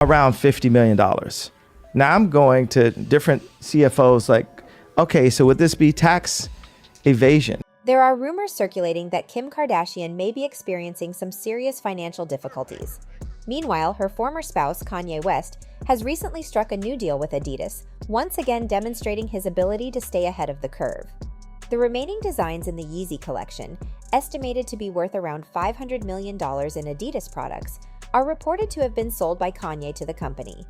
around $50 million. Now I'm going to different CFOs like, okay, so would this be tax evasion? There are rumors circulating that Kim Kardashian may be experiencing some serious financial difficulties. Meanwhile, her former spouse, Kanye West, has recently struck a new deal with Adidas, once again demonstrating his ability to stay ahead of the curve. The remaining designs in the Yeezy collection, estimated to be worth around $500 million in Adidas products, are reported to have been sold by Kanye to the company.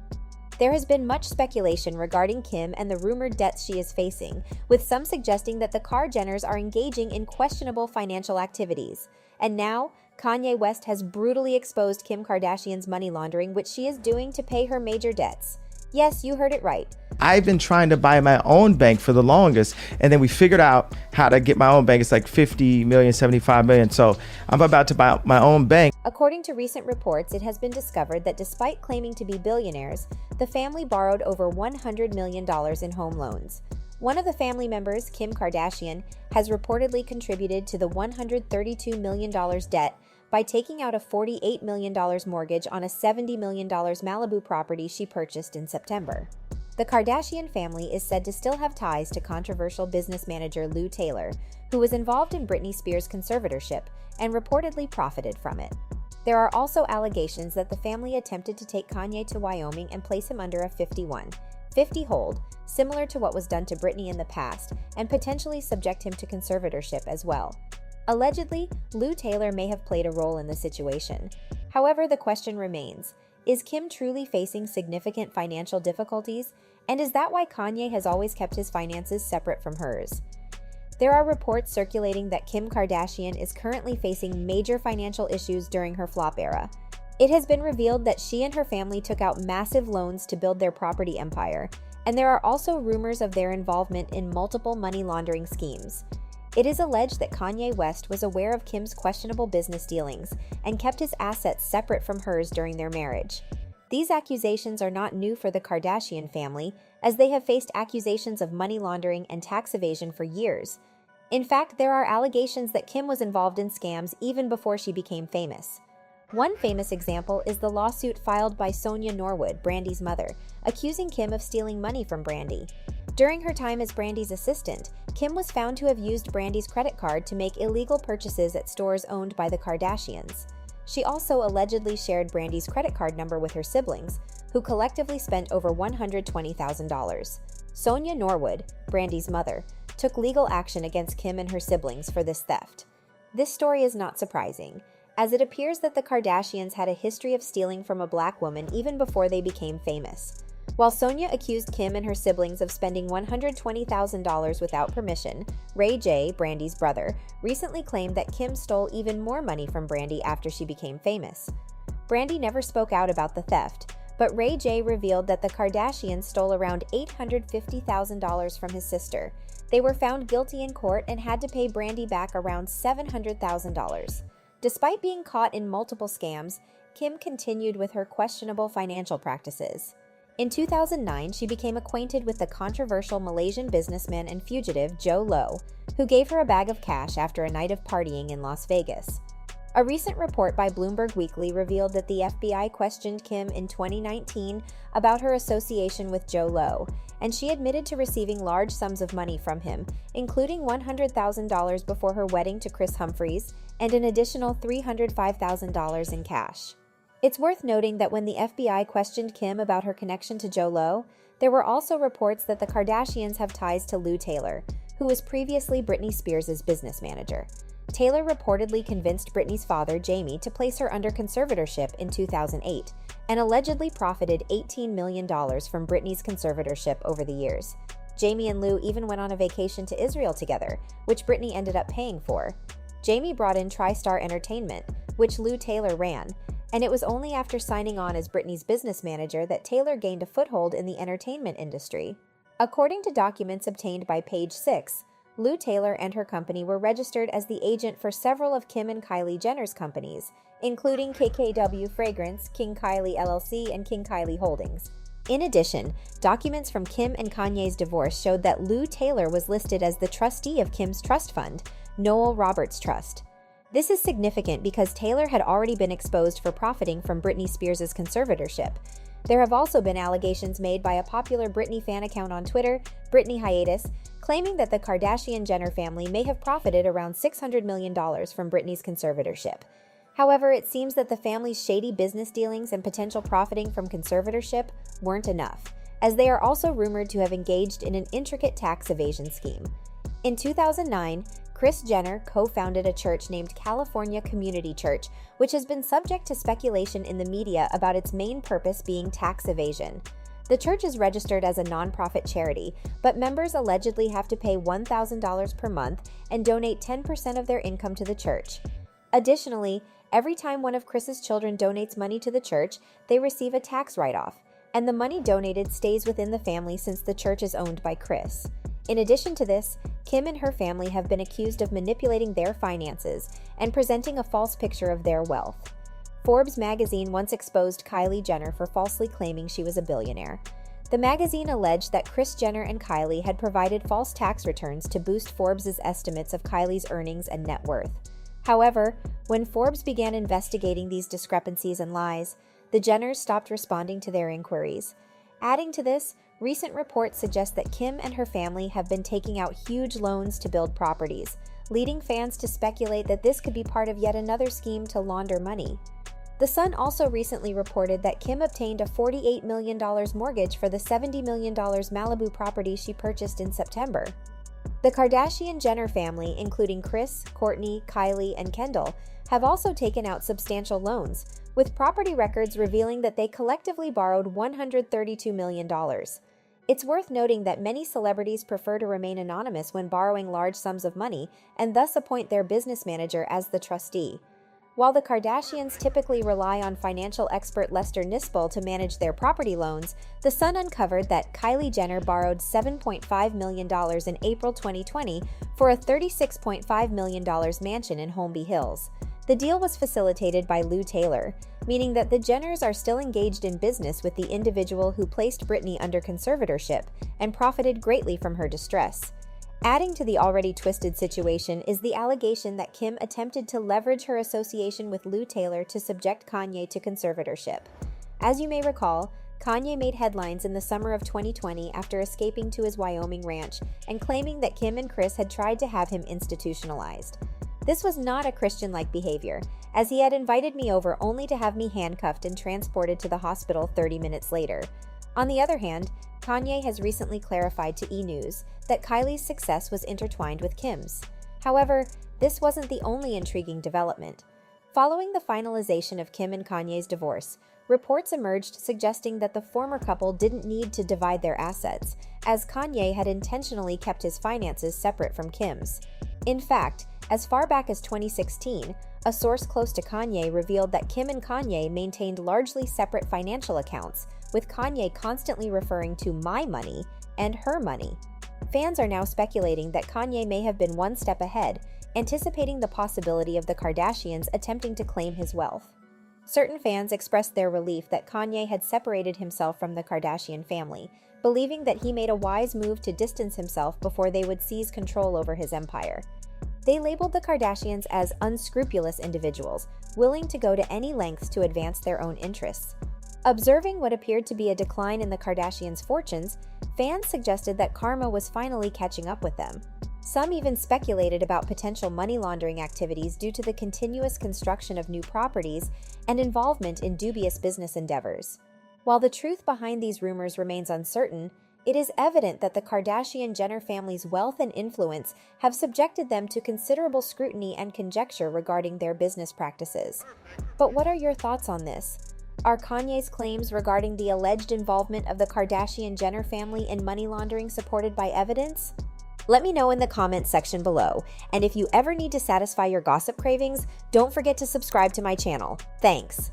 There has been much speculation regarding Kim and the rumored debts she is facing, with some suggesting that the Kar-Jenners are engaging in questionable financial activities. And now, Kanye West has brutally exposed Kim Kardashian's money laundering, which she is doing to pay her major debts. Yes, you heard it right. I've been trying to buy my own bank for the longest, and then we figured out how to get my own bank. It's like 50 million, 75 million. So I'm about to buy my own bank. According to recent reports, it has been discovered that despite claiming to be billionaires, the family borrowed over $100 million in home loans. One of the family members, Kim Kardashian, has reportedly contributed to the $132 million debt by taking out a $48 million mortgage on a $70 million Malibu property she purchased in September. The Kardashian family is said to still have ties to controversial business manager Lou Taylor, who was involved in Britney Spears' conservatorship and reportedly profited from it. There are also allegations that the family attempted to take Kanye to Wyoming and place him under a 51-50 hold, similar to what was done to Britney in the past, and potentially subject him to conservatorship as well. Allegedly, Lou Taylor may have played a role in the situation. However, the question remains, is Kim truly facing significant financial difficulties? And is that why Kanye has always kept his finances separate from hers? There are reports circulating that Kim Kardashian is currently facing major financial issues during her flop era. It has been revealed that she and her family took out massive loans to build their property empire, and there are also rumors of their involvement in multiple money laundering schemes. It is alleged that Kanye West was aware of Kim's questionable business dealings and kept his assets separate from hers during their marriage. These accusations are not new for the Kardashian family, as they have faced accusations of money laundering and tax evasion for years. In fact, there are allegations that Kim was involved in scams even before she became famous. One famous example is the lawsuit filed by Sonia Norwood, Brandy's mother, accusing Kim of stealing money from Brandy. During her time as Brandy's assistant, Kim was found to have used Brandy's credit card to make illegal purchases at stores owned by the Kardashians. She also allegedly shared Brandy's credit card number with her siblings, who collectively spent over $120,000. Sonia Norwood, Brandy's mother, took legal action against Kim and her siblings for this theft. This story is not surprising, as it appears that the Kardashians had a history of stealing from a black woman even before they became famous. While Sonia accused Kim and her siblings of spending $120,000 without permission, Ray J, Brandy's brother, recently claimed that Kim stole even more money from Brandy after she became famous. Brandy never spoke out about the theft, but Ray J revealed that the Kardashians stole around $850,000 from his sister. They were found guilty in court and had to pay Brandy back around $700,000. Despite being caught in multiple scams, Kim continued with her questionable financial practices. In 2009, she became acquainted with the controversial Malaysian businessman and fugitive Joe Low, who gave her a bag of cash after a night of partying in Las Vegas. A recent report by Bloomberg Weekly revealed that the FBI questioned Kim in 2019 about her association with Joe Low, and she admitted to receiving large sums of money from him, including $100,000 before her wedding to Chris Humphries and an additional $305,000 in cash. It's worth noting that when the FBI questioned Kim about her connection to Joe Low, there were also reports that the Kardashians have ties to Lou Taylor, who was previously Britney Spears' business manager. Taylor reportedly convinced Britney's father, Jamie, to place her under conservatorship in 2008 and allegedly profited $18 million from Britney's conservatorship over the years. Jamie and Lou even went on a vacation to Israel together, which Britney ended up paying for. Jamie brought in TriStar Entertainment, which Lou Taylor ran, and it was only after signing on as Britney's business manager that Taylor gained a foothold in the entertainment industry. According to documents obtained by Page 6, Lou Taylor and her company were registered as the agent for several of Kim and Kylie Jenner's companies, including KKW Fragrance, King Kylie LLC, and King Kylie Holdings. In addition, documents from Kim and Kanye's divorce showed that Lou Taylor was listed as the trustee of Kim's trust fund, Noel Roberts Trust. This is significant because Taylor had already been exposed for profiting from Britney Spears' conservatorship. There have also been allegations made by a popular Britney fan account on Twitter, Britney Hiatus, claiming that the Kardashian-Jenner family may have profited around $600 million from Britney's conservatorship. However, it seems that the family's shady business dealings and potential profiting from conservatorship weren't enough, as they are also rumored to have engaged in an intricate tax evasion scheme. In 2009, Kris Jenner co-founded a church named California Community Church, which has been subject to speculation in the media about its main purpose being tax evasion. The church is registered as a nonprofit charity, but members allegedly have to pay $1,000 per month and donate 10% of their income to the church. Additionally, every time one of Kris's children donates money to the church, they receive a tax write-off, and the money donated stays within the family since the church is owned by Kris. In addition to this, Kim and her family have been accused of manipulating their finances and presenting a false picture of their wealth. Forbes magazine once exposed Kylie Jenner for falsely claiming she was a billionaire. The magazine alleged that Kris Jenner and Kylie had provided false tax returns to boost Forbes' estimates of Kylie's earnings and net worth. However, when Forbes began investigating these discrepancies and lies, the Jenners stopped responding to their inquiries. Adding to this, recent reports suggest that Kim and her family have been taking out huge loans to build properties, leading fans to speculate that this could be part of yet another scheme to launder money. The Sun also recently reported that Kim obtained a $48 million mortgage for the $70 million Malibu property she purchased in September. The Kardashian-Jenner family, including Kris, Kourtney, Kylie, and Kendall, have also taken out substantial loans, with property records revealing that they collectively borrowed $132 million. It's worth noting that many celebrities prefer to remain anonymous when borrowing large sums of money and thus appoint their business manager as the trustee. While the Kardashians typically rely on financial expert Lester Nispel to manage their property loans, The Sun uncovered that Kylie Jenner borrowed $7.5 million in April 2020 for a $36.5 million mansion in Holmby Hills. The deal was facilitated by Lou Taylor, meaning that the Jenners are still engaged in business with the individual who placed Britney under conservatorship and profited greatly from her distress. Adding to the already twisted situation is the allegation that Kim attempted to leverage her association with Lou Taylor to subject Kanye to conservatorship. As you may recall, Kanye made headlines in the summer of 2020 after escaping to his Wyoming ranch and claiming that Kim and Kris had tried to have him institutionalized. This was not a Christian-like behavior, as he had invited me over only to have me handcuffed and transported to the hospital 30 minutes later. On the other hand, Kanye has recently clarified to E! News that Kylie's success was intertwined with Kim's. However, this wasn't the only intriguing development. Following the finalization of Kim and Kanye's divorce, reports emerged suggesting that the former couple didn't need to divide their assets, as Kanye had intentionally kept his finances separate from Kim's. In fact, as far back as 2016, a source close to Kanye revealed that Kim and Kanye maintained largely separate financial accounts, with Kanye constantly referring to "my money" and "her money." Fans are now speculating that Kanye may have been one step ahead, anticipating the possibility of the Kardashians attempting to claim his wealth. Certain fans expressed their relief that Kanye had separated himself from the Kardashian family, believing that he made a wise move to distance himself before they would seize control over his empire. They labeled the Kardashians as unscrupulous individuals, willing to go to any lengths to advance their own interests. Observing what appeared to be a decline in the Kardashians' fortunes, fans suggested that karma was finally catching up with them. Some even speculated about potential money laundering activities due to the continuous construction of new properties and involvement in dubious business endeavors. While the truth behind these rumors remains uncertain, it is evident that the Kardashian-Jenner family's wealth and influence have subjected them to considerable scrutiny and conjecture regarding their business practices. But what are your thoughts on this? Are Kanye's claims regarding the alleged involvement of the Kardashian-Jenner family in money laundering supported by evidence? Let me know in the comments section below, and if you ever need to satisfy your gossip cravings, don't forget to subscribe to my channel. Thanks!